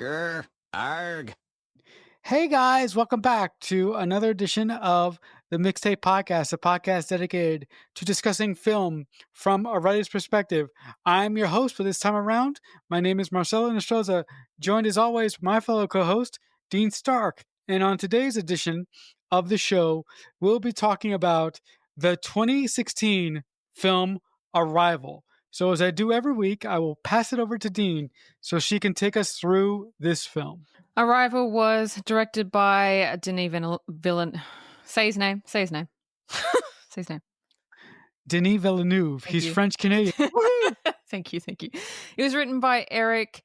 Grr, arg. Hey guys, welcome back to another edition of the Mixtape Podcast, a podcast dedicated to discussing film from a writer's perspective. I'm your host for this time around. My name is Marcelo Nostroza, joined as always by my fellow co-host, Dean Stark. And on today's edition of the show, we'll be talking about the 2016 film Arrival. So as I do every week, I will pass it over to Dean so she can take us through this film. Arrival was directed by Denis Villeneuve. Say his name. Say his name. Say his name. Denis Villeneuve. Thank He's you. French-Canadian. Thank you. It was written by Eric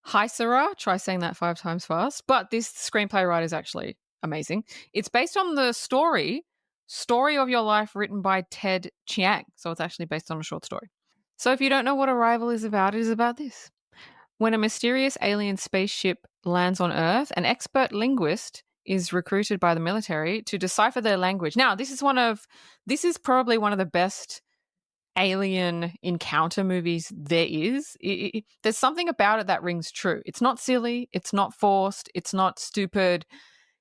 Heisserer. Try saying that 5 times fast. But this screenplay writer is actually amazing. It's based on the Story of Your Life written by Ted Chiang. So it's actually based on a short story. So if you don't know what Arrival is about, it is about this. When a mysterious alien spaceship lands on Earth, an expert linguist is recruited by the military to decipher their language. Now, this is probably one of the best alien encounter movies there is. There's something about it that rings true. It's not silly, it's not forced, it's not stupid.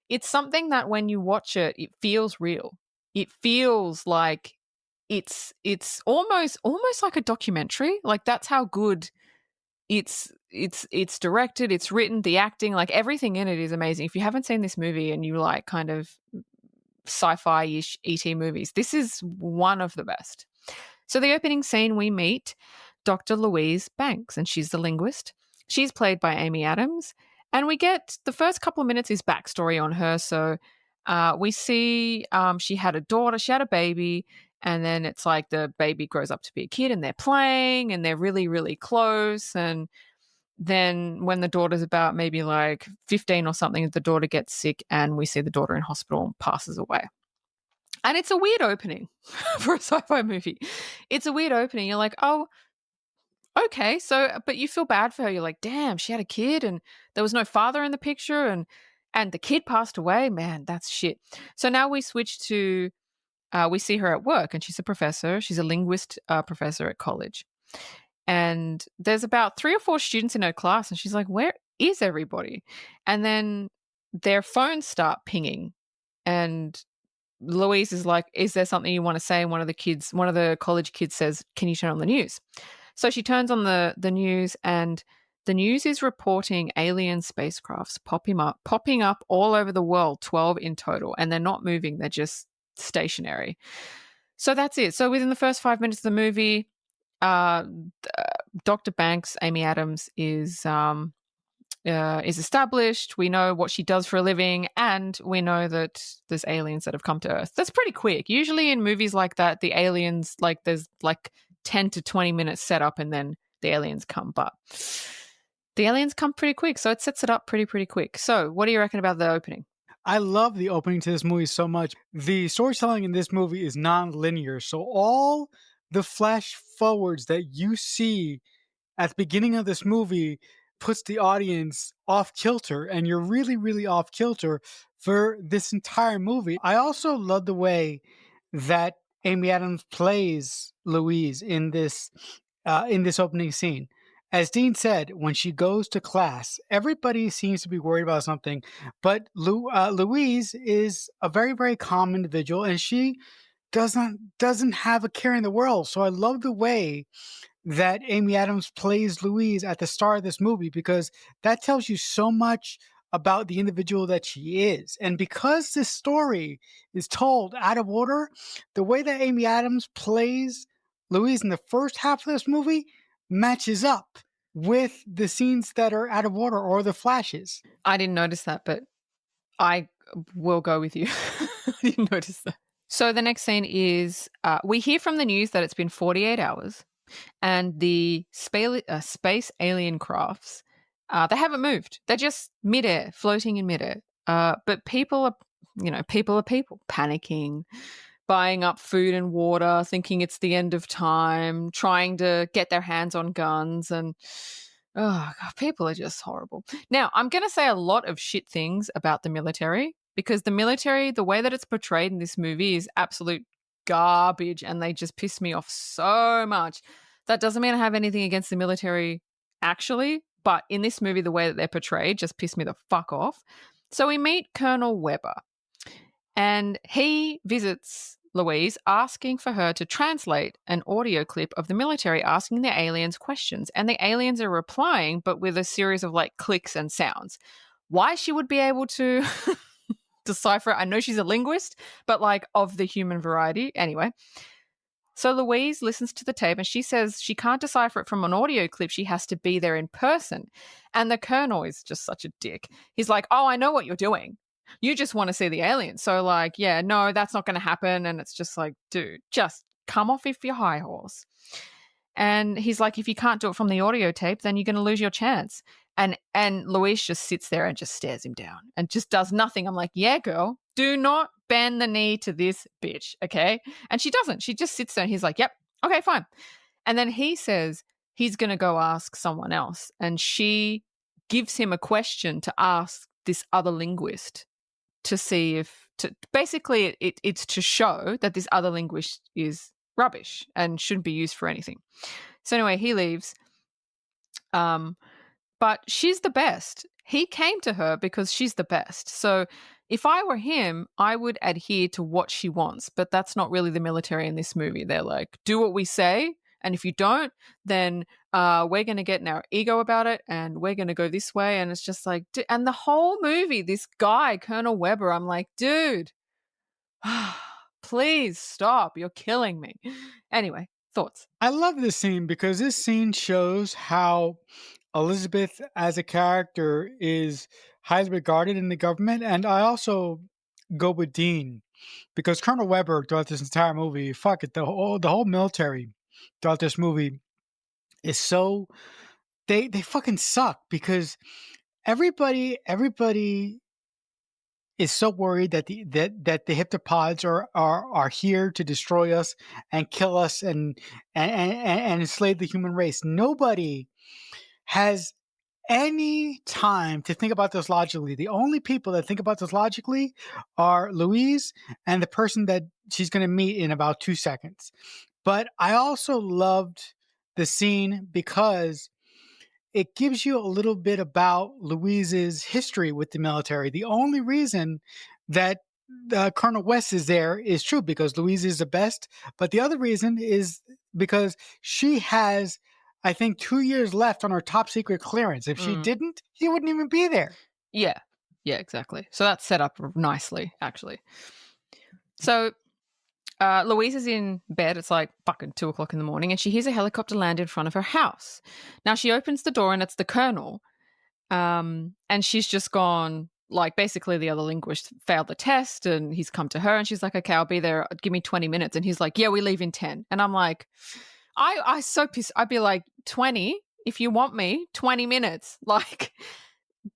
It's something that when you watch it, it feels real. It feels like it's almost like a documentary. Like that's how good it's directed, it's written, the acting, like everything in it is amazing. If you haven't seen this movie and you like kind of sci-fi-ish ET movies, this is one of the best. So the opening scene, we meet Dr. Louise Banks, and she's the linguist. She's played by Amy Adams, and we get the first couple of minutes is backstory on her. So we see she had a daughter, she had a baby, and then it's like the baby grows up to be a kid and they're playing and they're really, really close. And then when the daughter's about maybe like 15 or something, the daughter gets sick and we see the daughter in hospital and passes away. And it's a weird opening for a sci-fi movie. It's a weird opening. You're like, oh, okay. So, but you feel bad for her. You're like, damn, she had a kid and there was no father in the picture and the kid passed away. Man, that's shit. So now we switch to we see her at work and she's a professor. She's a linguist professor at college. And there's about 3 or 4 students in her class and she's like, where is everybody? And then their phones start pinging. And Louise is like, is there something you want to say? And one of the college kids says, can you turn on the news? So she turns on the news and the news is reporting alien spacecrafts popping up all over the world, 12 in total. And they're not moving. They're just stationary. So that's it. So within the first 5 minutes of the movie, Dr. Banks, Amy Adams, is established. We know what she does for a living, and we know that there's aliens that have come to Earth. That's pretty quick. Usually in movies like that, the aliens, like there's like 10 to 20 minutes set up and then the aliens come. But the aliens come pretty quick, so it sets it up pretty quick. So what do you reckon about the opening? I love the opening to this movie so much. The storytelling in this movie is non-linear. So all the flash forwards that you see at the beginning of this movie puts the audience off kilter, and you're really, really off kilter for this entire movie. I also love the way that Amy Adams plays Louise in this opening scene. As Dean said, when she goes to class, everybody seems to be worried about something, but Louise is a very, very calm individual, and she doesn't have a care in the world. So I love the way that Amy Adams plays Louise at the start of this movie, because that tells you so much about the individual that she is. And because this story is told out of order, the way that Amy Adams plays Louise in the first half of this movie matches up with the scenes that are out of order or the flashes. I didn't notice that, but I will go with you. I didn't notice that. So the next scene is we hear from the news that it's been 48 hours and the space alien crafts, they haven't moved. They're just midair, floating in midair. But people are panicking, buying up food and water, thinking it's the end of time, trying to get their hands on guns, and oh God, people are just horrible. Now, I'm going to say a lot of shit things about the military, because the military, the way that it's portrayed in this movie is absolute garbage, and they just piss me off so much. That doesn't mean I have anything against the military actually, But in this movie, the way that they're portrayed just pissed me the fuck off. So we meet Colonel Weber, and he visits Louise, asking for her to translate an audio clip of the military asking the aliens questions. And the aliens are replying, but with a series of like clicks and sounds. Why she would be able to decipher it, I know she's a linguist, but like of the human variety. Anyway, so Louise listens to the tape and she says she can't decipher it from an audio clip. She has to be there in person. And the colonel is just such a dick. He's like, oh, I know what you're doing. You just want to see the aliens. So, like, yeah, no, that's not going to happen. And it's just like, dude, just come off your high horse. And he's like, if you can't do it from the audio tape, then you're going to lose your chance. And Louise just sits there and just stares him down and just does nothing. I'm like, yeah, girl, do not bend the knee to this bitch, okay? And she doesn't. She just sits there and he's like, yep, okay, fine. And then he says he's going to go ask someone else. And she gives him a question to ask this other linguist to see if, basically, it's to show that this other linguist is rubbish and shouldn't be used for anything. So anyway, he leaves. But she's the best. He came to her because she's the best. So if I were him, I would adhere to what she wants. But that's not really the military in this movie. They're like, do what we say. And if you don't, then we're going to get in our ego about it and we're going to go this way. And it's just like, and the whole movie, this guy, Colonel Weber, I'm like, dude, please stop. You're killing me. Anyway, thoughts? I love this scene because this scene shows how Elizabeth as a character is highly regarded in the government. And I also go with Dean because Colonel Weber throughout this entire movie, fuck it, the whole military throughout this movie is so they fucking suck because everybody is so worried that the heptapods are here to destroy us and kill us and enslave the human race. Nobody has any time to think about this logically. The only people that think about this logically are Louise and the person that she's going to meet in about 2 seconds. But I also loved the scene because it gives you a little bit about Louise's history with the military. The only reason that Colonel West is there is true because Louise is the best, but the other reason is because she has, I think, 2 years left on her top secret clearance. If she didn't, he wouldn't even be there. Yeah. Yeah, exactly. So that's set up nicely, actually. So Louise is in bed. It's like fucking 2:00 in the morning, and she hears a helicopter land in front of her house. Now she opens the door, and it's the colonel. And she's just gone, like, basically the other linguist failed the test, and he's come to her, and she's like, okay, I'll be there. Give me 20 minutes. And he's like, yeah, we leave in 10. And I'm like, I so pissed. I'd be like, 20? If you want me, 20 minutes. Like,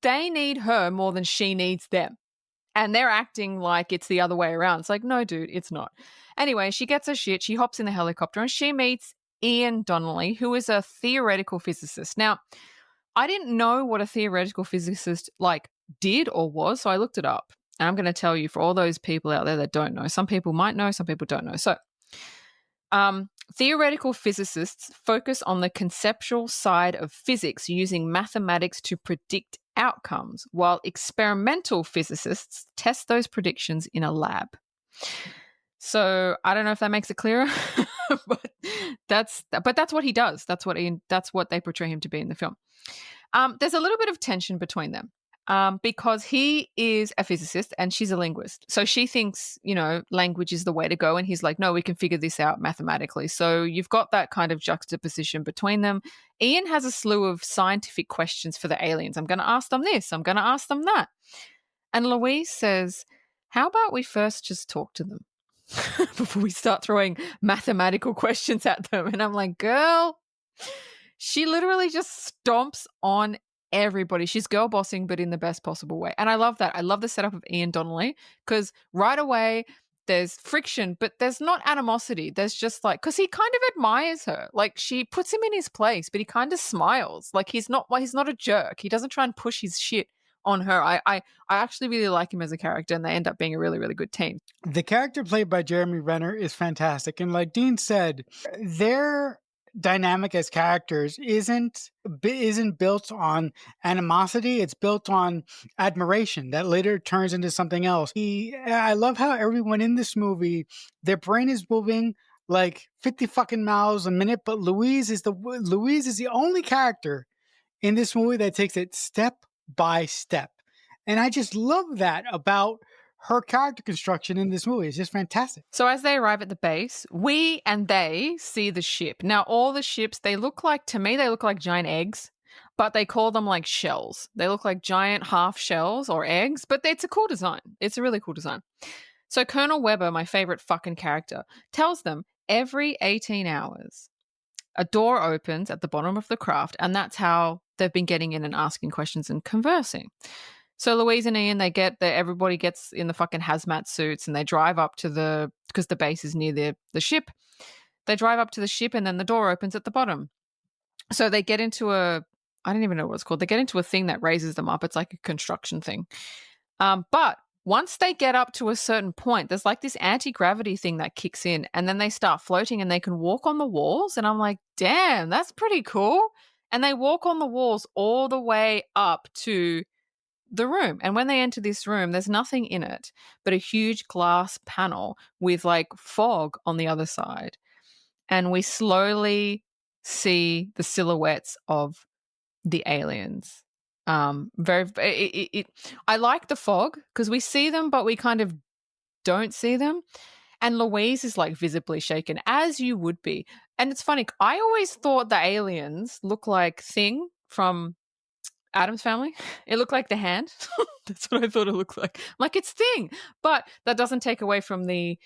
they need her more than she needs them. And they're acting like it's the other way around. It's like, no, dude, it's not. Anyway, she gets her shit. She hops in the helicopter and she meets Ian Donnelly, who is a theoretical physicist. Now, I didn't know what a theoretical physicist like did or was, so I looked it up. And I'm going to tell you for all those people out there that don't know. Some people might know, some people don't know. So, theoretical physicists focus on the conceptual side of physics using mathematics to predict outcomes, while experimental physicists test those predictions in a lab. So I don't know if that makes it clearer, but that's what he does. That's what they portray him to be in the film. There's a little bit of tension between them. Because he is a physicist and she's a linguist. So she thinks, language is the way to go. And he's like, no, we can figure this out mathematically. So you've got that kind of juxtaposition between them. Ian has a slew of scientific questions for the aliens. I'm going to ask them this. I'm going to ask them that. And Louise says, how about we first just talk to them before we start throwing mathematical questions at them? And I'm like, girl, she literally just stomps on everybody. She's girl bossing, but in the best possible way. And I love that. I love the setup of Ian Donnelly because right away there's friction, but there's not animosity. There's just like, because he kind of admires her. Like she puts him in his place, but he kind of smiles. Like he's not a jerk. He doesn't try and push his shit on her. I actually really like him as a character, and they end up being a really, really good team. The character played by Jeremy Renner is fantastic. And like Dean said, their dynamic as characters isn't built on animosity. It's built on admiration that later turns into something else. I love how everyone in this movie, their brain is moving like 50 fucking miles a minute, but Louise is the only character in this movie that takes it step by step. And I just love that about her character construction in this movie. It's just fantastic. So as they arrive at the base, we and they see the ship. Now, all the ships, they look like giant eggs, but they call them like shells. They look like giant half shells or eggs, but it's a cool design. It's a really cool design. So Colonel Weber, my favorite fucking character, tells them every 18 hours, a door opens at the bottom of the craft, and that's how they've been getting in and asking questions and conversing. So Louise and Ian, everybody gets in the fucking hazmat suits and they drive up to because the base is near the ship. They drive up to the ship and then the door opens at the bottom. So they get into I don't even know what it's called. They get into a thing that raises them up. It's like a construction thing. But once they get up to a certain point, there's like this anti-gravity thing that kicks in and then they start floating and they can walk on the walls. And I'm like, damn, that's pretty cool. And they walk on the walls all the way up to the room. And when they enter this room, there's nothing in it but a huge glass panel with like fog on the other side. And we slowly see the silhouettes of the aliens. I like the fog because we see them, but we kind of don't see them. And Louise is like visibly shaken, as you would be. And it's funny, I always thought the aliens look like Thing from Adam's Family. It looked like the hand. That's what I thought it looked like. I'm like, it's Thing. But that doesn't take away from the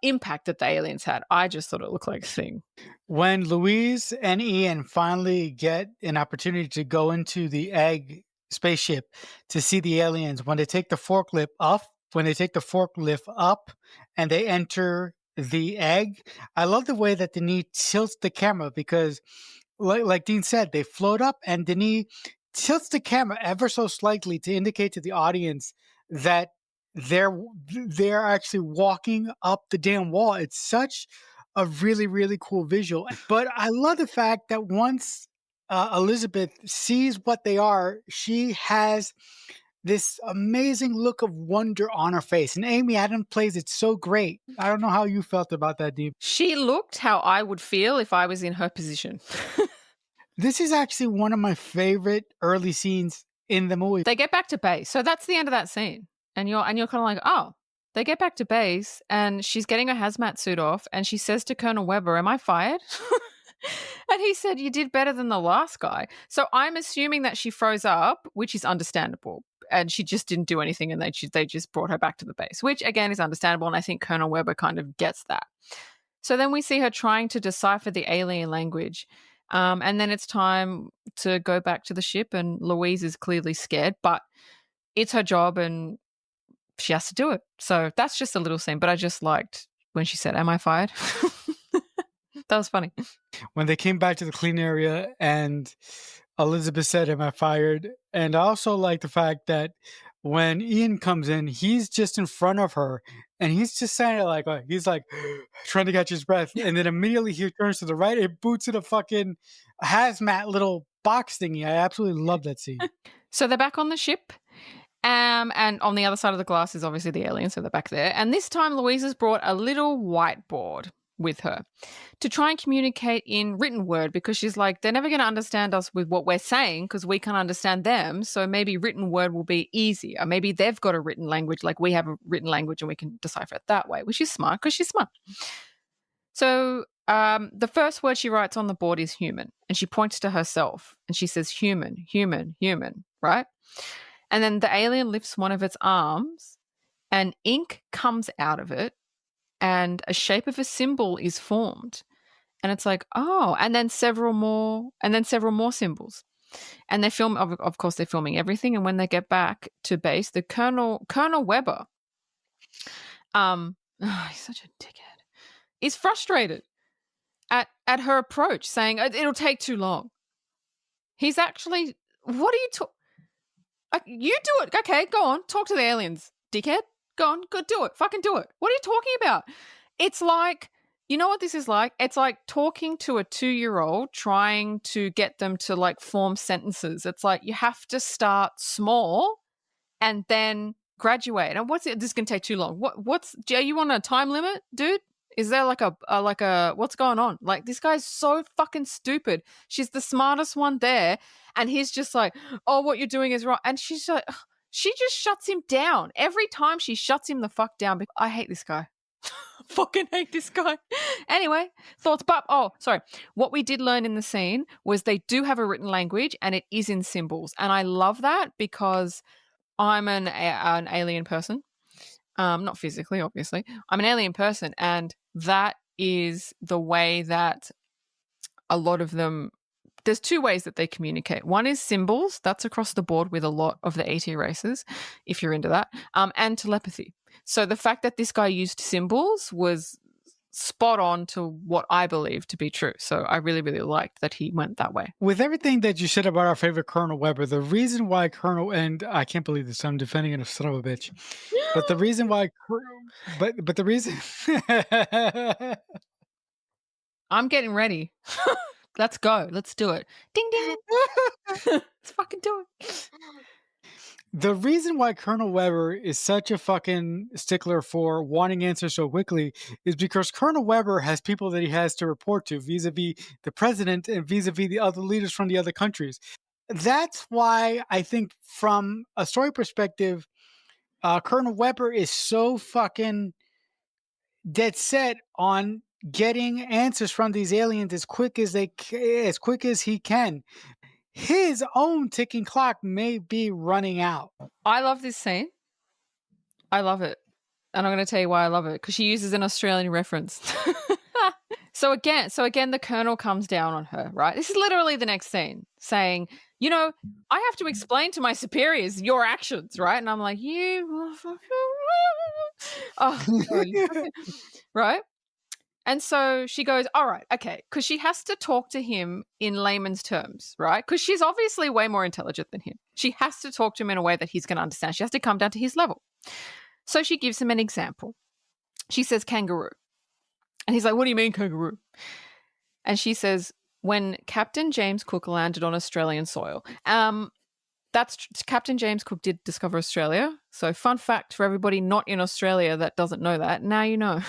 impact that the aliens had. I just thought it looked like Thing. When Louise and Ian finally get an opportunity to go into the egg spaceship to see the aliens, when they take the forklift up and they enter the egg, I love the way that Denis tilts the camera because like Dean said, they float up and Denis tilts the camera ever so slightly to indicate to the audience that they're actually walking up the damn wall. It's such a really, really cool visual. But I love the fact that once Elizabeth sees what they are, she has this amazing look of wonder on her face. And Amy Adams plays it so great. I don't know how you felt about that, Deep. She looked how I would feel if I was in her position. This is actually one of my favorite early scenes in the movie. They get back to base. So that's the end of that scene. And you're kind of like, oh, they get back to base and she's getting her hazmat suit off and she says to Colonel Weber, am I fired? And he said, you did better than the last guy. So I'm assuming that she froze up, which is understandable. And she just didn't do anything and they just brought her back to the base, which again is understandable. And I think Colonel Weber kind of gets that. So then we see her trying to decipher the alien language. And then it's time to go back to the ship and Louise is clearly scared, but it's her job and she has to do it. So that's just a little scene, but I just liked when she said, am I fired? That was funny. When they came back to the clean area and Elizabeth said, am I fired? And I also like the fact that when Ian comes in, he's just in front of her and he's just saying it like, he's like trying to catch his breath. And then immediately he turns to the right, it boots in a fucking hazmat little box thingy. I absolutely love that scene. So they're back on the ship. And on the other side of the glass is obviously the aliens, so they're back there. And this time Louise has brought a little whiteboard with her to try and communicate in written word because she's like, they're never going to understand us with what we're saying because we can't understand them. So maybe written word will be easier. Maybe they've got a written language like we have a written language and we can decipher it that way, which is smart because she's smart. So the first word she writes on the board is human and she points to herself and she says human, human, human, right? And then the alien lifts one of its arms and ink comes out of it and a shape of a symbol is formed. And it's like, oh, and then several more symbols. And they film, of course, they're filming everything. And when they get back to base, the Colonel Weber, he's such a dickhead, is frustrated at her approach, saying, it'll take too long. He's actually, what are you talking? You do it. Okay, go on. Talk to the aliens, dickhead. Go on. Go do it. Fucking do it. What are you talking about? It's like You know what this is like? It's like talking to a 2-year-old, trying to get them to like form sentences. It's like you have to start small and then graduate. And what's it? This is gonna take too long. What's? Are you on a time limit, dude? Is there like a what's going on? Like this guy's so fucking stupid. She's the smartest one there, and he's just like, oh, what you're doing is wrong. And she's like, she just shuts him down every time. She shuts him the fuck down. I hate this guy. Fucking hate this guy. Anyway, thoughts. But sorry. What we did learn in the scene was they do have a written language, and it is in symbols, and I love that because I'm an alien person. Not physically, obviously. I'm an alien person, and that is the way that a lot of them. There's two ways that they communicate. One is symbols. That's across the board with a lot of the ET races, if you're into that, and telepathy. So the fact that this guy used symbols was spot on to what I believe to be true. So I really, really liked that he went that way. With everything that you said about our favorite Colonel Weber, the reason why Colonel, and I can't believe this, I'm defending it, a son of a bitch. But the reason why, but the reason, I'm getting ready. Let's go. Let's do it. Ding ding. Let's fucking do it. the reason why Colonel Weber is such a fucking stickler for wanting answers so quickly is because Colonel Weber has people that he has to report to vis-a-vis the president and vis-a-vis the other leaders from the other countries. That's why I think from a story perspective, Colonel Weber is so fucking dead set on getting answers from these aliens as quick as he can. His own ticking clock may be running out. I love this scene. I love it. And I'm going to tell you why I love it, because she uses an Australian reference. So again, the Colonel comes down on her, right? This is literally the next scene, saying, you know, I have to explain to my superiors your actions, right? And I'm like, right? And so she goes, all right, okay, because she has to talk to him in layman's terms, right? Because she's obviously way more intelligent than him. She has to talk to him in a way that he's going to understand. She has to come down to his level. So she gives him an example. She says kangaroo. And he's like, what do you mean kangaroo? And she says, when Captain James Cook landed on Australian soil. That's Captain James Cook did discover Australia. So fun fact for everybody not in Australia that doesn't know that, now you know.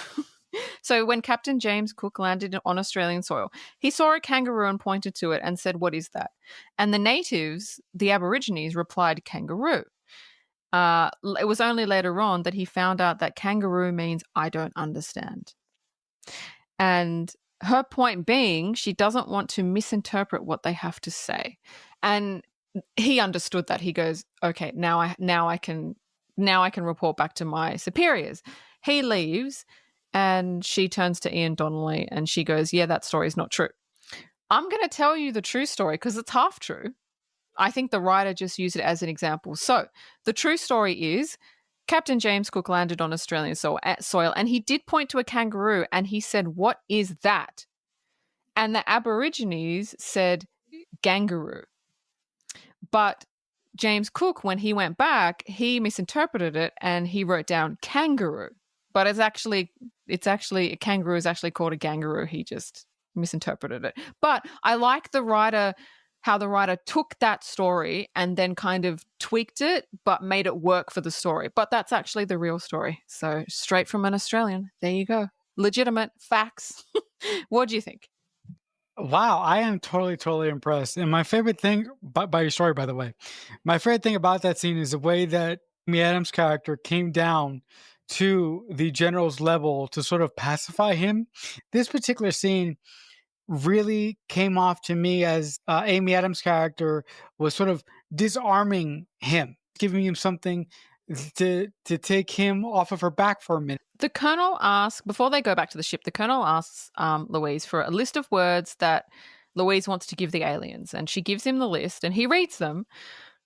So when Captain James Cook landed on Australian soil, he saw a kangaroo and pointed to it and said, what is that? And the natives, the Aborigines, replied kangaroo. It was only later on that he found out that kangaroo means I don't understand. And her point being, she doesn't want to misinterpret what they have to say. And he understood that. He goes, okay, now I can report back to my superiors. He leaves. And she turns to Ian Donnelly and she goes, yeah, that story is not true. I'm going to tell you the true story because it's half true. I think the writer just used it as an example. So the true story is Captain James Cook landed on Australian soil and he did point to a kangaroo and he said, what is that? And the Aborigines said, gangaroo. But James Cook, when he went back, he misinterpreted it and he wrote down kangaroo. But it's actually a kangaroo is actually called a gangaroo. He just misinterpreted it. But I like how the writer took that story and then kind of tweaked it, but made it work for the story. But that's actually the real story. So straight from an Australian. There you go. Legitimate facts. What do you think? Wow, I am totally impressed. And my favorite thing by your story, by the way, my favorite thing about that scene is the way that Amy Adams' character came down to the general's level to sort of pacify him. This particular scene really came off to me as Amy Adams' character was sort of disarming him, giving him something to take him off of her back for a minute. The Colonel asks, before they go back to the ship, the Colonel asks Louise for a list of words that Louise wants to give the aliens. And she gives him the list and he reads them.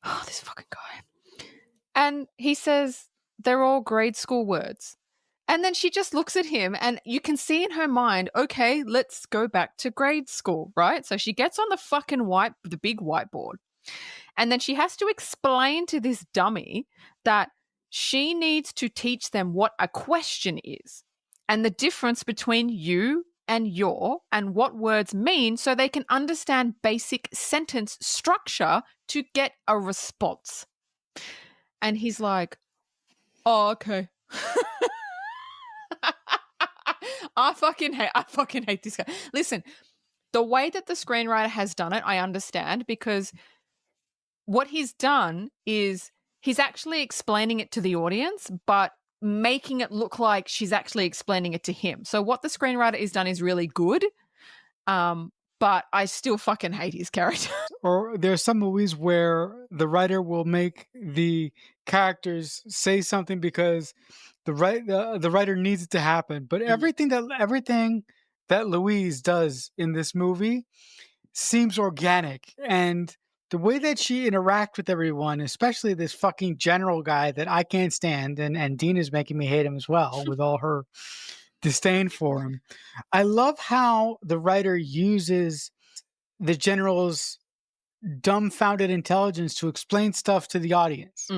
Oh, this fucking guy. And he says, they're all grade school words. And then she just looks at him and you can see in her mind, okay, let's go back to grade school, right? So she gets on the big whiteboard. And then she has to explain to this dummy that she needs to teach them what a question is and the difference between you and your and what words mean so they can understand basic sentence structure to get a response. And he's like, oh, okay. I fucking hate this guy. Listen, the way that the screenwriter has done it, I understand, because what he's done is he's actually explaining it to the audience, but making it look like she's actually explaining it to him. So what the screenwriter has done is really good, but I still fucking hate his character. Or there's some movies where the writer will make the characters say something because the writer needs it to happen. But everything that Louise does in this movie seems organic, and the way that she interacts with everyone, especially this fucking general guy that I can't stand, and Dean is making me hate him as well with all her disdain for him. I love how the writer uses the general's dumbfounded intelligence to explain stuff to the audience.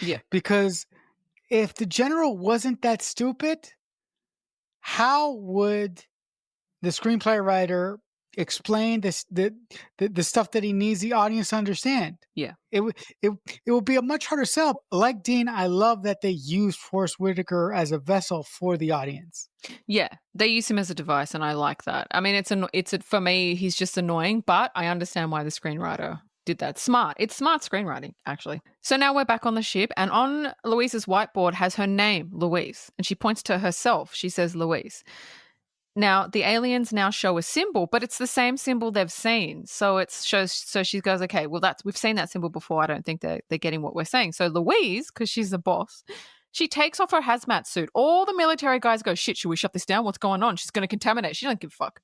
Yeah. Because if the general wasn't that stupid, how would the screenplay writer explain the stuff that he needs the audience to understand? Yeah. It would be a much harder sell. Like Dean, I love that they used Forrest Whitaker as a vessel for the audience. Yeah, they use him as a device, and I like that. I mean, for me, he's just annoying, but I understand why the screenwriter did that. Smart. It's smart screenwriting, actually. So now we're back on the ship, and on Louise's whiteboard has her name, Louise, and she points to herself. She says Louise. Now, the aliens now show a symbol, but it's the same symbol they've seen. So so she goes, okay, well, we've seen that symbol before. I don't think they're getting what we're saying. So Louise, because she's the boss, she takes off her hazmat suit. All the military guys go, shit, should we shut this down? What's going on? She's going to contaminate. She doesn't give a fuck.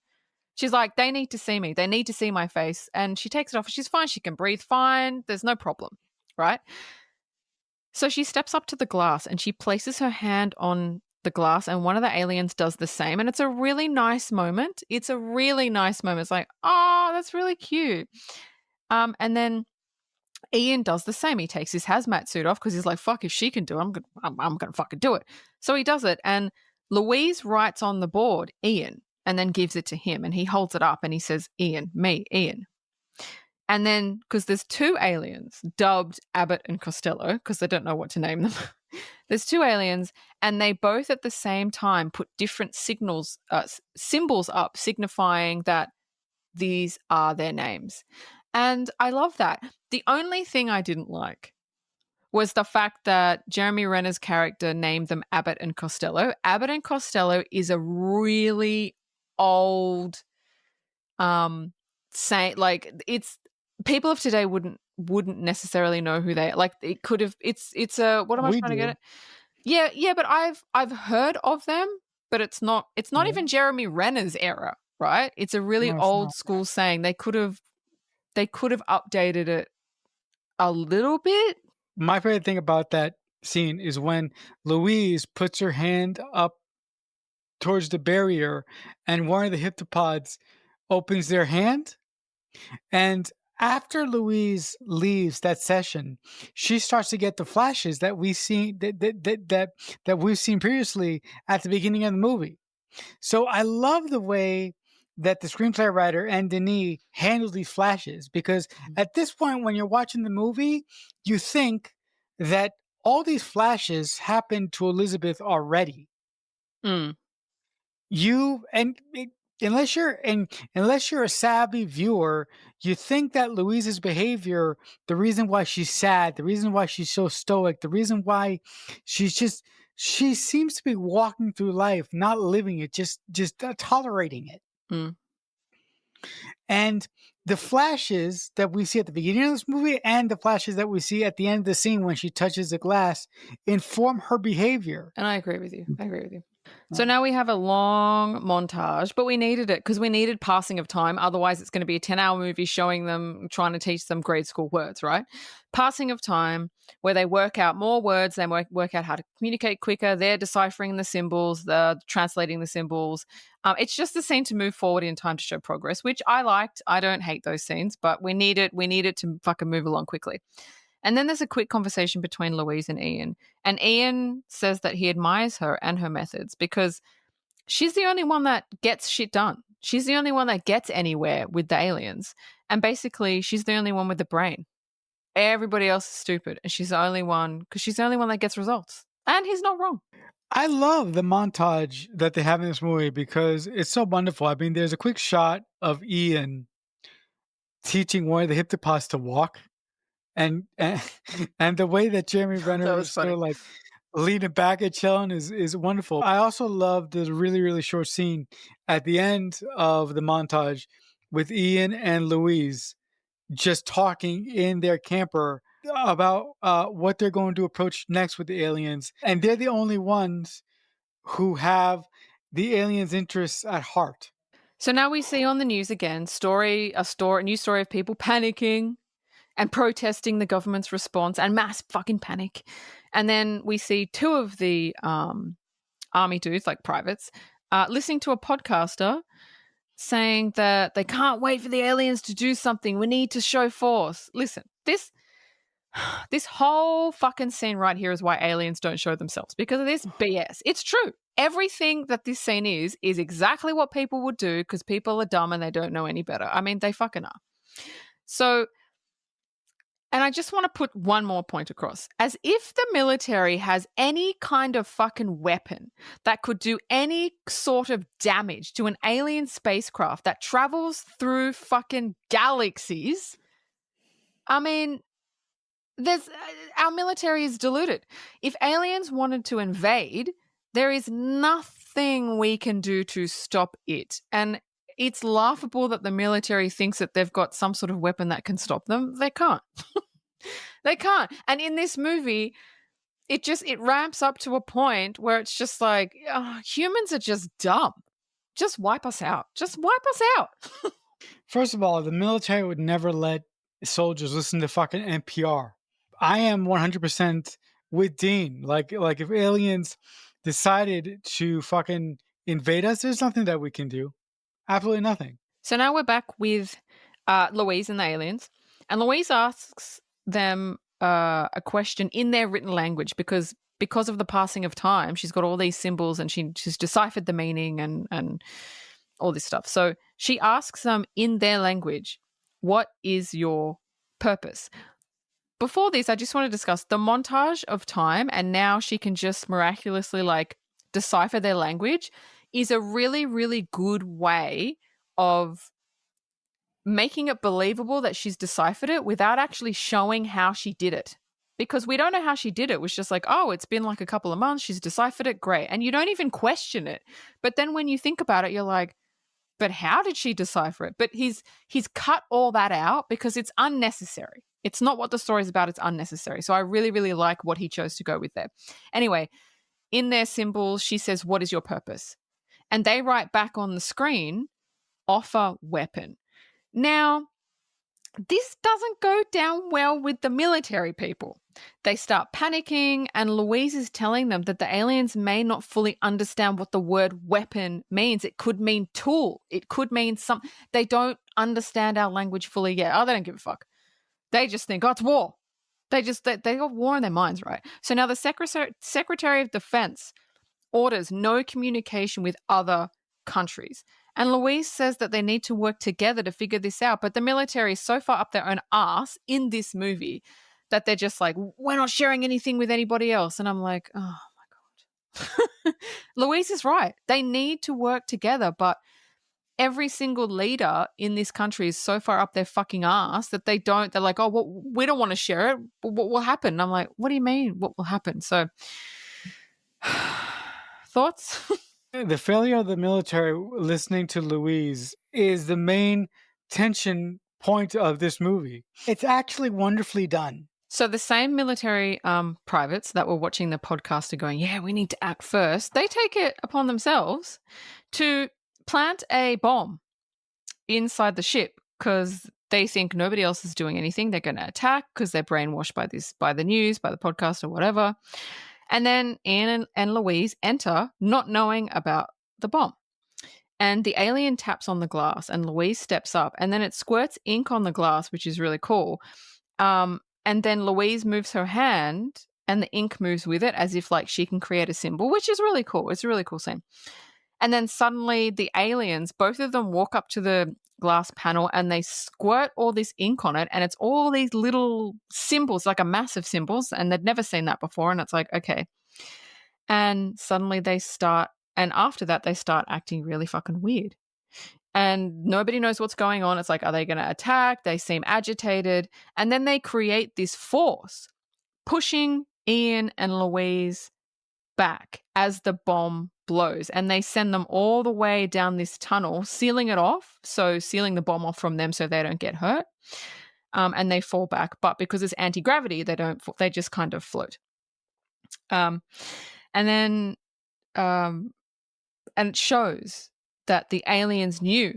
She's like, they need to see me. They need to see my face. And she takes it off. She's fine. She can breathe fine. There's no problem, right? So she steps up to the glass and she places her hand on the glass, and one of the aliens does the same. And it's a really nice moment. It's like, oh, that's really cute. And then Ian does the same. He takes his hazmat suit off because he's like, fuck, if she can do it, I'm gonna fucking do it. So he does it, and Louise writes on the board Ian and then gives it to him, and he holds it up and he says, Ian, me, Ian. And then, because there's two aliens dubbed Abbott and Costello, because they don't know what to name them. There's two aliens, and they both at the same time put different symbols up, signifying that these are their names. And I love that. The only thing I didn't like was the fact that Jeremy Renner's character named them Abbott and Costello. Abbott and Costello is a really old saying. Like, it's people of today wouldn't necessarily know who they are. Like, it could have it's a what am I trying to get at? Yeah, but I've heard of them, but it's not even Jeremy Renner's era, right? It's a really old school saying. They could have updated it a little bit. My favorite thing about that scene is when Louise puts her hand up towards the barrier and one of the heptapods opens their hand. And after Louise leaves that session, she starts to get the flashes that we've seen that we've seen previously at the beginning of the movie. So I love the way that the screenplay writer and Denis handles these flashes, because at this point, when you're watching the movie, you think that all these flashes happened to Elizabeth already. Unless you're a savvy viewer, you think that Louise's behavior, the reason why she's sad, the reason why she's so stoic, the reason why she seems to be walking through life, not living it, just tolerating it. And the flashes that we see at the beginning of this movie and the flashes that we see at the end of the scene when she touches the glass inform her behavior. And I agree with you. So now we have a long montage, but we needed it because we needed passing of time. Otherwise, it's going to be a 10-hour movie showing them, trying to teach them grade school words, right? Passing of time, where they work out more words, they work out how to communicate quicker. They're deciphering the symbols, they're translating the symbols. It's just a scene to move forward in time to show progress, which I liked. I don't hate those scenes, but we need it to fucking move along quickly. And then there's a quick conversation between Louise and Ian. And Ian says that he admires her and her methods because She's the only one that gets shit done. She's the only one that gets anywhere with the aliens. And basically, she's the only one with the brain. Everybody else is stupid. And she's the only one, because she's the only one that gets results. And he's not wrong. I love the montage that they have in this movie because it's so wonderful. I mean, there's a quick shot of Ian teaching one of the hiptopods to walk, and and the way that Jeremy Renner That is was sort funny. of like leaning back and chilling is wonderful. I also love the really short scene at the end of the montage with Ian and Louise just talking in their camper about what they're going to approach next with the aliens, and they're the only ones who have the aliens' interests at heart. So now we see on the news again a new story of people panicking and protesting the government's response and mass fucking panic. And then we see two of the army dudes, like privates, listening to a podcaster saying that they can't wait for the aliens to do something. We need to show force. Listen, this whole fucking scene right here is why aliens don't show themselves, because of this BS. It's true. Everything that this scene is exactly what people would do because people are dumb and they don't know any better. I mean, they fucking are. So, and I just want to put one more point across. As if the military has any kind of fucking weapon that could do any sort of damage to an alien spacecraft that travels through fucking galaxies. I mean, our military is deluded. If aliens wanted to invade, there is nothing we can do to stop it. And it's laughable that the military thinks that they've got some sort of weapon that can stop them. They can't. They can't. And in this movie, it ramps up to a point where it's just like, humans are just dumb. Just wipe us out. Just wipe us out. First of all, the military would never let soldiers listen to fucking NPR. I am 100% with Dean. Like if aliens decided to fucking invade us, there's nothing that we can do. Absolutely nothing. So now we're back with Louise and the aliens. And Louise asks them a question in their written language because of the passing of time, she's got all these symbols and she's deciphered the meaning and all this stuff. So she asks them in their language, what is your purpose? Before this, I just want to discuss the montage of time, and now she can just miraculously decipher their language is a really, really good way of making it believable that she's deciphered it without actually showing how she did it. Because we don't know how she did it. It was just like, oh, it's been like a couple of months. She's deciphered it. Great. And you don't even question it. But then when you think about it, you're like, but how did she decipher it? But he's cut all that out because it's unnecessary. It's not what the story is about. It's unnecessary. So I really, really like what he chose to go with there. Anyway, in their symbols, she says, what is your purpose? And they write back on the screen, offer weapon. Now, this doesn't go down well with the military people. They start panicking, and Louise is telling them that the aliens may not fully understand what the word weapon means. It could mean tool. It could mean something. They don't understand our language fully yet. Oh, they don't give a fuck. They just think, oh, it's war. They got war in their minds, right? So now the Secretary of Defense orders no communication with other countries. And Louise says that they need to work together to figure this out. But the military is so far up their own ass in this movie that they're just like, we're not sharing anything with anybody else. And I'm like, oh my God. Louise is right. They need to work together. But every single leader in this country is so far up their fucking ass that they're like, oh, well, we don't want to share it. What will happen? And I'm like, what do you mean? What will happen? So thoughts? The failure of the military listening to Louise is the main tension point of this movie. It's actually wonderfully done. So the same military privates that were watching the podcast are going, yeah, we need to act first. They take it upon themselves to plant a bomb inside the ship because they think nobody else is doing anything. They're going to attack because they're brainwashed by the news, by the podcast or whatever. And then Ian and Louise enter not knowing about the bomb. And the alien taps on the glass and Louise steps up and then it squirts ink on the glass, which is really cool. And then Louise moves her hand and the ink moves with it as if like she can create a symbol, which is really cool. It's a really cool scene. And then suddenly the aliens, both of them walk up to the glass panel and they squirt all this ink on it, and it's all these little symbols, like a massive symbols, and they'd never seen that before. And it's like, okay. And suddenly and after that, they start acting really fucking weird. And nobody knows what's going on. It's like, are they going to attack? They seem agitated. And then they create this force pushing Ian and Louise back as the bomb blows. And they send them all the way down this tunnel, sealing it off. So sealing the bomb off from them so they don't get hurt. And they fall back. But because it's anti-gravity, they just kind of float. And then and it shows that the aliens knew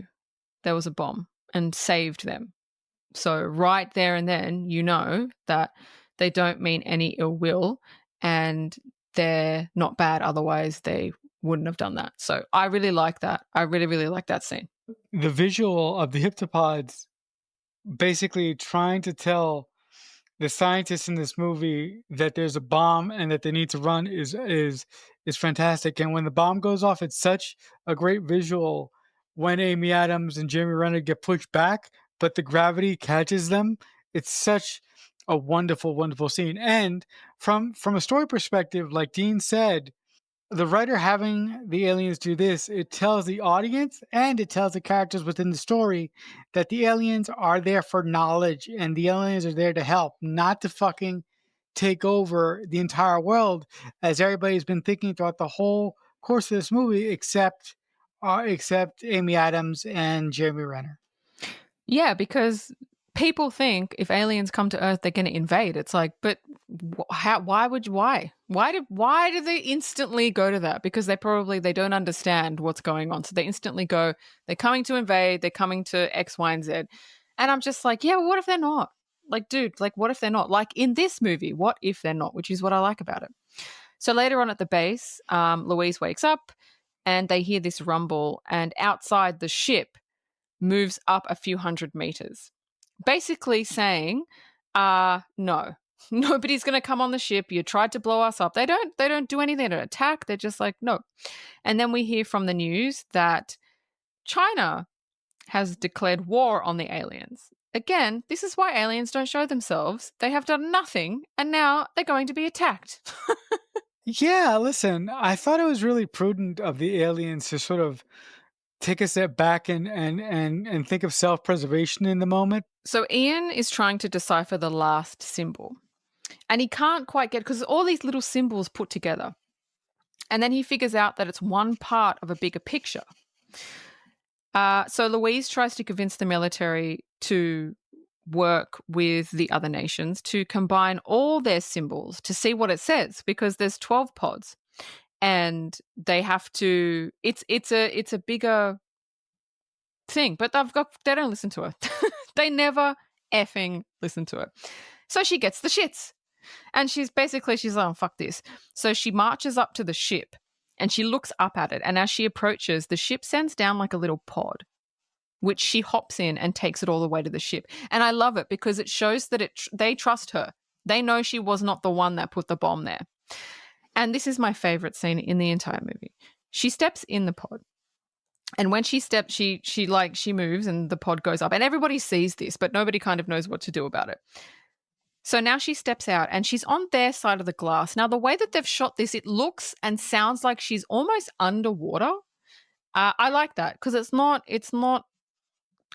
there was a bomb and saved them. So right there and then, you know that they don't mean any ill will and they're not bad. Otherwise, they wouldn't have done that. So I really like that. I really, really like that scene. The visual of the heptapods basically trying to tell the scientists in this movie that there's a bomb and that they need to run is fantastic. And when the bomb goes off, it's such a great visual when Amy Adams and Jeremy Renner get pushed back, but the gravity catches them. It's such a wonderful, wonderful scene. And from a story perspective, like Dean said, the writer having the aliens do this, it tells the audience and it tells the characters within the story that the aliens are there for knowledge and the aliens are there to help, not to fucking take over the entire world, as everybody's been thinking throughout the whole course of this movie, except Amy Adams and Jeremy Renner. Yeah, because people think if aliens come to Earth, they're going to invade. It's like, but how? Why do they instantly go to that? Because they don't understand what's going on. So they instantly go, they're coming to invade. They're coming to X, Y, and Z. And I'm just like, yeah, well, what if they're not? Like, dude, like, what if they're not? Like in this movie, what if they're not? Which is what I like about it. So later on at the base, Louise wakes up and they hear this rumble, and outside the ship moves up a few hundred meters, basically saying, no, nobody's going to come on the ship. You tried to blow us up. They don't do anything to attack. They're just like, no. And then we hear from the news that China has declared war on the aliens. Again, this is why aliens don't show themselves. They have done nothing, and now they're going to be attacked. Yeah, listen, I thought it was really prudent of the aliens to sort of take a step back and think of self-preservation in the moment. So Ian is trying to decipher the last symbol, and he can't quite get, because all these little symbols put together. And then he figures out that it's one part of a bigger picture. So Louise tries to convince the military to work with the other nations to combine all their symbols to see what it says, because there's 12 pods and they have to, it's a bigger thing, but they don't listen to her. They never effing listen to her. So she gets the shits and she's like, oh, fuck this. So she marches up to the ship and she looks up at it. And as she approaches, the ship sends down like a little pod, which she hops in and takes it all the way to the ship. And I love it because it shows that they trust her. They know she was not the one that put the bomb there. And this is my favorite scene in the entire movie. She steps in the pod. And when she steps, she moves and the pod goes up. And everybody sees this, but nobody kind of knows what to do about it. So now she steps out and she's on their side of the glass. Now, the way that they've shot this, it looks and sounds like she's almost underwater. I like that because it's not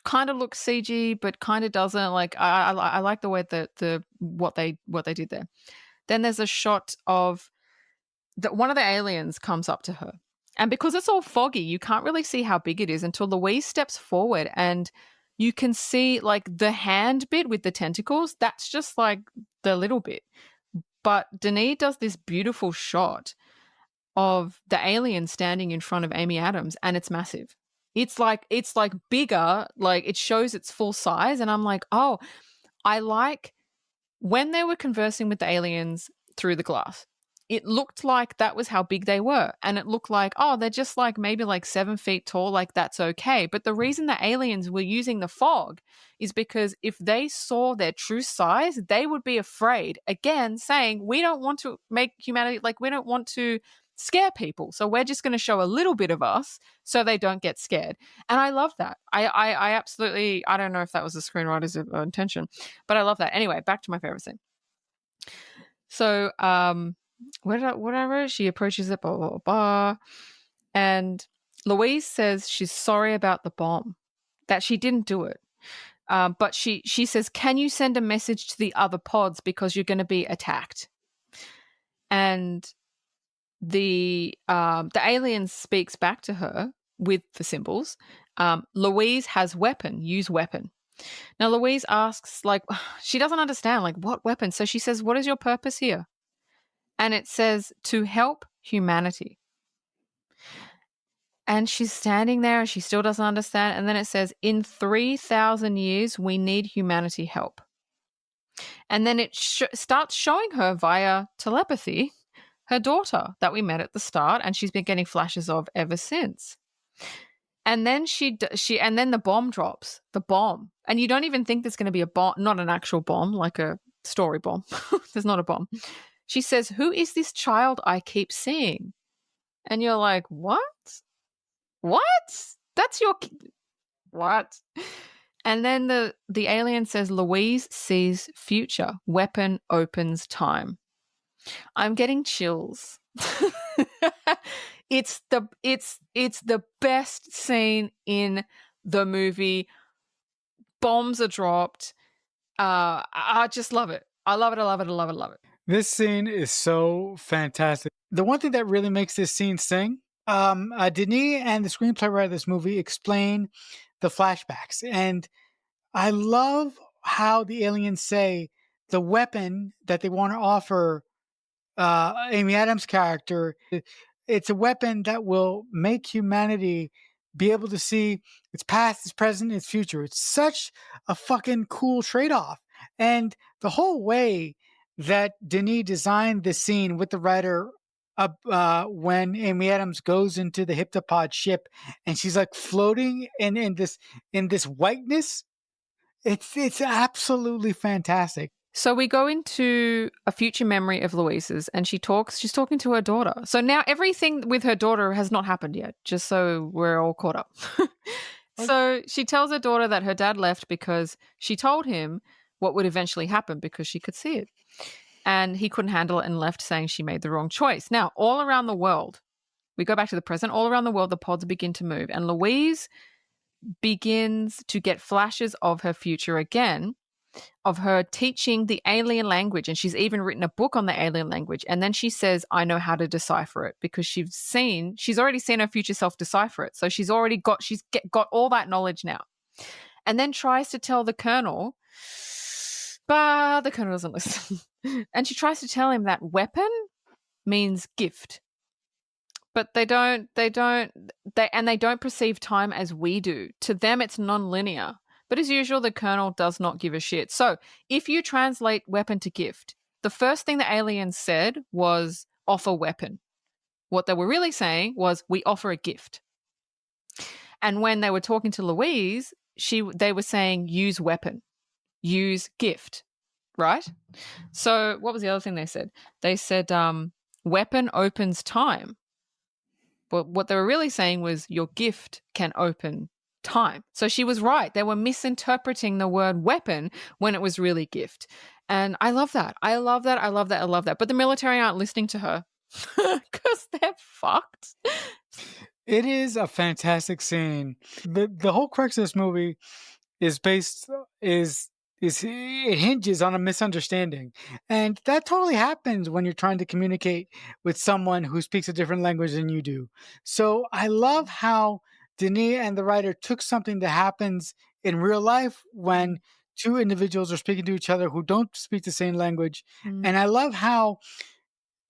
kind of looks CG, but kind of doesn't. Like I like the way that what they did there. Then there's a shot of that one of the aliens comes up to her, and because it's all foggy, you can't really see how big it is until Louise steps forward, and you can see like the hand bit with the tentacles. That's just like the little bit. But Denis does this beautiful shot of the alien standing in front of Amy Adams, and it's massive. It's like bigger, like it shows its full size. And I'm like, oh, I like when they were conversing with the aliens through the glass. It looked like that was how big they were. And it looked like, oh, they're just like maybe like 7 feet tall, like that's okay. But the reason the aliens were using the fog is because if they saw their true size, they would be afraid. Again, saying we don't want to make humanity, like we don't want to scare people. So we're just going to show a little bit of us so they don't get scared. And I love that. I absolutely, I don't know if that was the screenwriter's intention, but I love that. Anyway, back to my favorite scene. So, whatever, she approaches it, blah, blah, blah, blah. And Louise says she's sorry about the bomb, that she didn't do it. But she says, can you send a message to the other pods because you're going to be attacked? And the alien speaks back to her with the symbols. Louise has weapon, use weapon. Now Louise asks, like, she doesn't understand, like, what weapon? So she says, what is your purpose here? And it says, to help humanity. And she's standing there and she still doesn't understand. And then it says, in 3,000 years, we need humanity help. And then it starts showing her via telepathy her daughter that we met at the start, and she's been getting flashes of ever since. And then and then the bomb drops, the bomb. And you don't even think there's going to be a bomb, not an actual bomb, like a story bomb. There's not a bomb. She says, who is this child I keep seeing? And you're like, what? That's your what? And then the alien says, Louise sees future. Weapon opens time. I'm getting chills. It's the best scene in the movie. Bombs are dropped. I just love it. I love it. I love it. I love it. I love it. This scene is so fantastic. The one thing that really makes this scene sing, Denis and the screenplay writer of this movie explain the flashbacks. And I love how the aliens say the weapon that they want to offer Amy Adams' character, it's a weapon that will make humanity be able to see its past, its present, its future. It's such a fucking cool trade-off. And the whole way that Denis designed this scene with the writer when Amy Adams goes into the Hyptopod ship and she's like floating in this whiteness, it's absolutely fantastic. So we go into a future memory of Louise's, and she's talking to her daughter. So now everything with her daughter has not happened yet, just so we're all caught up. So she tells her daughter that her dad left because she told him what would eventually happen because she could see it. And he couldn't handle it and left, saying she made the wrong choice. Now, all around the world, we go back to the present, all around the world, the pods begin to move. And Louise begins to get flashes of her future again, of her teaching the alien language. And she's even written a book on the alien language. And then she says, I know how to decipher it, because she's already seen her future self decipher it. So she's got all that knowledge now. And then tries to tell the Colonel, but the Colonel doesn't listen. And she tries to tell him that weapon means gift. But they don't perceive time as we do. To them, it's non-linear. But as usual, the Colonel does not give a shit. So if you translate weapon to gift, the first thing the aliens said was offer weapon. What they were really saying was, we offer a gift. And when they were talking to Louise, they were saying use weapon, use gift, right? So what was the other thing they said? They said weapon opens time. But what they were really saying was your gift can open time. So she was right. They were misinterpreting the word weapon when it was really gift. And I love that. I love that. I love that. I love that. But the military aren't listening to her because they're fucked. It is a fantastic scene. The whole crux of this movie it hinges on a misunderstanding. And that totally happens when you're trying to communicate with someone who speaks a different language than you do. So I love how Denis and the writer took something that happens in real life when two individuals are speaking to each other who don't speak the same language. And I love how,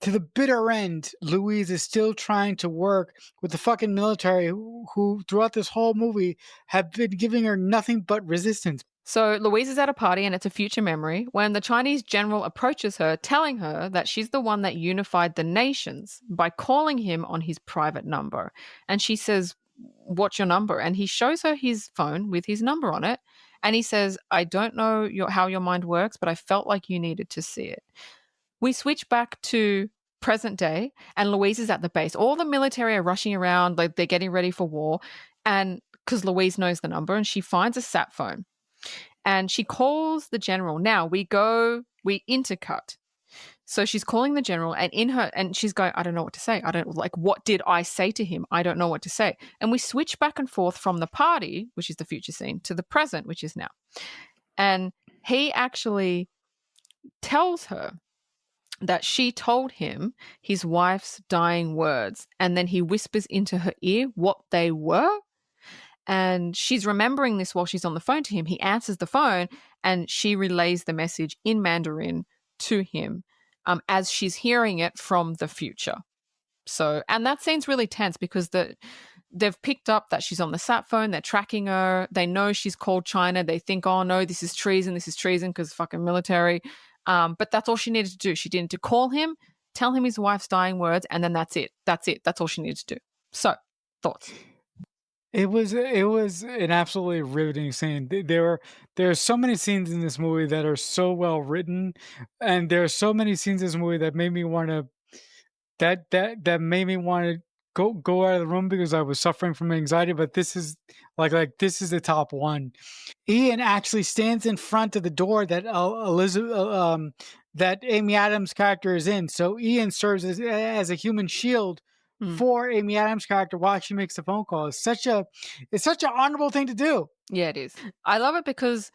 to the bitter end, Louise is still trying to work with the fucking military who throughout this whole movie have been giving her nothing but resistance. So Louise is at a party, and it's a future memory when the Chinese general approaches her, telling her that she's the one that unified the nations by calling him on his private number. And she says, what's your number? And he shows her his phone with his number on it. And he says, I don't know how your mind works, but I felt like you needed to see it. We switch back to present day, and Louise is at the base. All the military are rushing around, like they're getting ready for war. And because Louise knows the number and she finds a sat phone and she calls the general. Now we intercut. So she's calling the general and she's going, I don't know what to say. I don't like, what did I say to him? I don't know what to say. And we switch back and forth from the party, which is the future scene, to the present, which is now. And he actually tells her that she told him his wife's dying words. And then he whispers into her ear what they were. And she's remembering this while she's on the phone to him. He answers the phone and she relays the message in Mandarin to him as she's hearing it from the future. So, and that scene's really tense because they've picked up that she's on the sat phone. They're tracking her. They know she's called China. They think, oh no, this is treason because fucking military. But that's all she needed to do. She needed to call him, tell him his wife's dying words, and then that's it. That's all she needed to do. So, thoughts? It was an absolutely riveting scene. There are so many scenes in this movie that are so well written, and there are so many scenes in this movie that made me want to that made me want to go out of the room because I was suffering from anxiety. But this is this is the top one. Ian actually stands in front of the door that that Amy Adams' character is in. So Ian serves as a human shield for Amy Adams' character while she makes the phone call. It's such an honorable thing to do. Yeah, it is. I love it because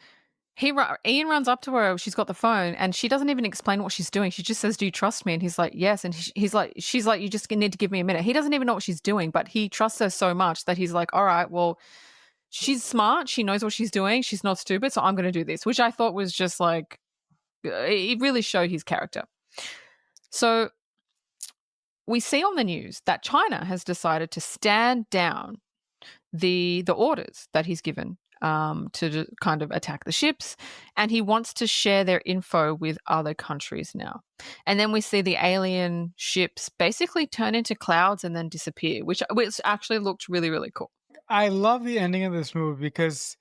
Ian runs up to her. She's got the phone, and she doesn't even explain what she's doing. She just says, "Do you trust me?" And he's like, "Yes." And she's like, "You just need to give me a minute." He doesn't even know what she's doing, but he trusts her so much that he's like, "All right, well, she's smart. She knows what she's doing. She's not stupid, so I'm going to do this," which I thought was just like, it really showed his character. So we see on the news that China has decided to stand down the orders that he's given to kind of attack the ships, and he wants to share their info with other countries now. And then we see the alien ships basically turn into clouds and then disappear, which actually looked really, really cool. I love the ending of this movie because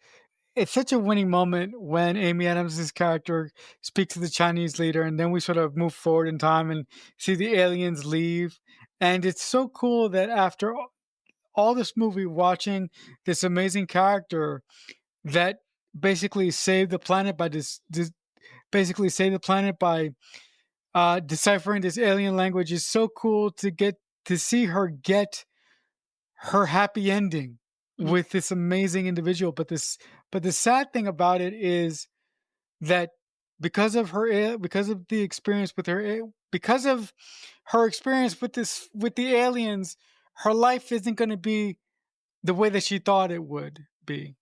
it's such a winning moment when Amy Adams' character speaks to the Chinese leader, and then we sort of move forward in time and see the aliens leave. And it's so cool that after all this movie, watching this amazing character that basically saved the planet by deciphering this alien language is so cool to get to see her get her happy ending with this amazing individual. But the sad thing about it is that because of the experience with her, because of her experience with the aliens, her life isn't going to be the way that she thought it would be.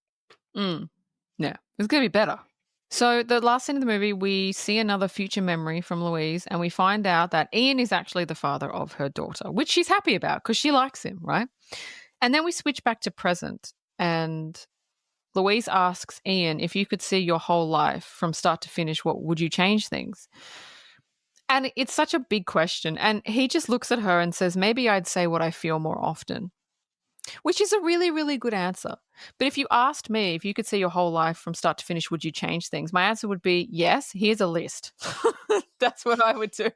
Yeah, it's going to be better. So the last scene of the movie, we see another future memory from Louise, and we find out that Ian is actually the father of her daughter, which she's happy about because she likes him, right? And then we switch back to present, and Louise asks Ian, if you could see your whole life from start to finish, what would you change things? And it's such a big question. And he just looks at her and says, maybe I'd say what I feel more often, which is a really, really good answer. But if you asked me, if you could see your whole life from start to finish, would you change things? My answer would be yes. Here's a list. That's what I would do.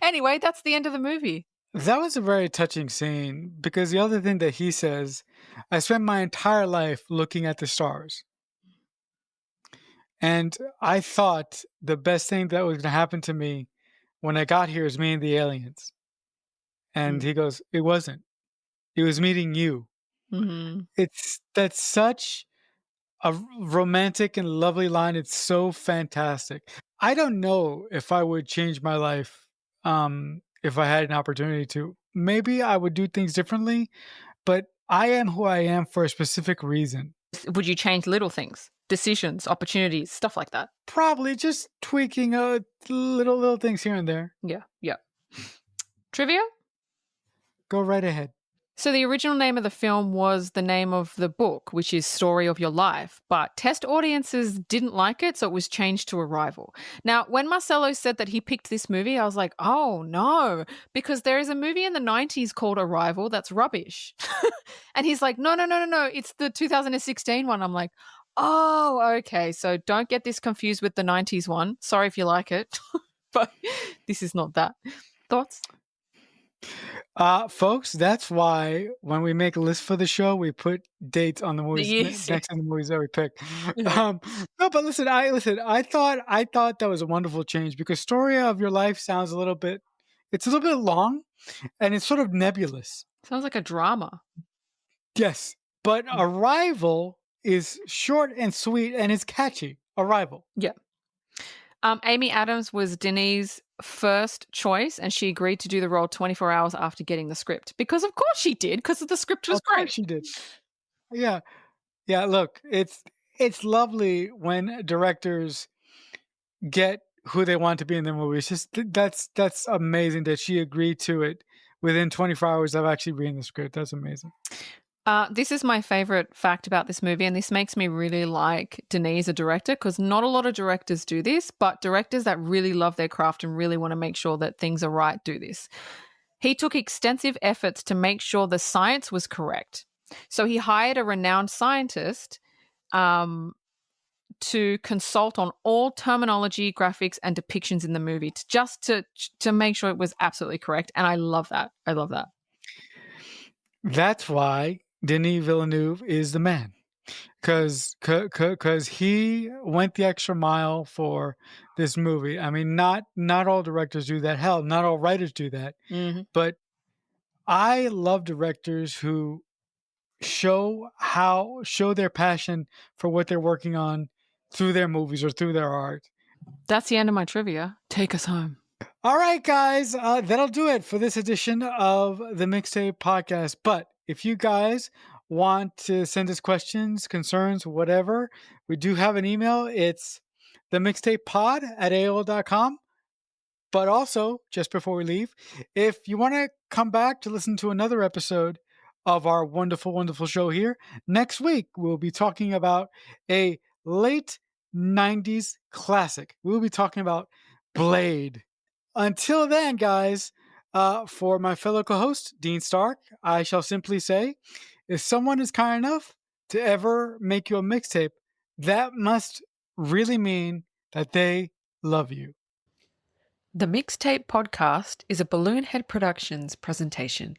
Anyway, that's the end of the movie. That was a very touching scene because the other thing that he says, I spent my entire life looking at the stars. And I thought the best thing that was going to happen to me when I got here is meeting the aliens. And he goes, it wasn't. It was meeting you. Mm-hmm. That's such a romantic and lovely line. It's so fantastic. I don't know if I would change my life if I had an opportunity to. Maybe I would do things differently, but I am who I am for a specific reason. Would you change little things, decisions, opportunities, stuff like that? Probably just tweaking little things here and there. Yeah. Trivia? Go right ahead. So the original name of the film was the name of the book, which is Story of Your Life, but test audiences didn't like it, so it was changed to Arrival. Now, when Marcelo said that he picked this movie, I was like, oh no, because there is a movie in the 90s called Arrival that's rubbish. And he's like, no, it's the 2016 one. I'm like, oh, okay, so don't get this confused with the 90s one. Sorry if you like it, but this is not that. Thoughts? Folks, that's why when we make a list for the show, we put dates on the The movies years, yeah. next to the movies that we pick. Yeah. No, but listen. I thought that was a wonderful change because "Story of Your Life" sounds a little bit, it's a little bit long and it's sort of nebulous. Sounds like a drama. Yes, but Mm. "Arrival" is short and sweet and it's catchy. "Arrival." Yeah. Amy Adams was Denise's first choice, and she agreed to do the role 24 hours after getting the script because, of course, she did because the script was Of course great. she did. Yeah, yeah. Look, it's lovely when directors get who they want to be in their movie. It's just that's amazing that she agreed to it within 24 hours of actually reading the script. That's amazing. This is my favorite fact about this movie, and this makes me really like Denise, a director, because not a lot of directors do this, but directors that really love their craft and really want to make sure that things are right do this. He took extensive efforts to make sure the science was correct. So he hired a renowned scientist um, to consult on all terminology, graphics, and depictions in the movie to make sure it was absolutely correct. And I love that. I love that. That's why Denis Villeneuve is the man. Cause he went the extra mile for this movie. I mean, not all directors do that. Hell, not all writers do that. Hmm. But I love directors who show their passion for what they're working on through their movies or through their art. That's the end of my trivia. Take us home. All right, guys, that'll do it for this edition of the Mixtape Podcast. But if you guys want to send us questions, concerns, whatever, we do have an email. It's themixtapepod at AOL.com. But also, just before we leave, if you want to come back to listen to another episode of our wonderful, wonderful show here, next week we'll be talking about a late 90s classic. We'll be talking about Blade. Until then, guys, for my fellow co host, Dean Stark, I shall simply say if someone is kind enough to ever make you a mixtape, that must really mean that they love you. The Mixtape Podcast is a Balloonhead Productions presentation.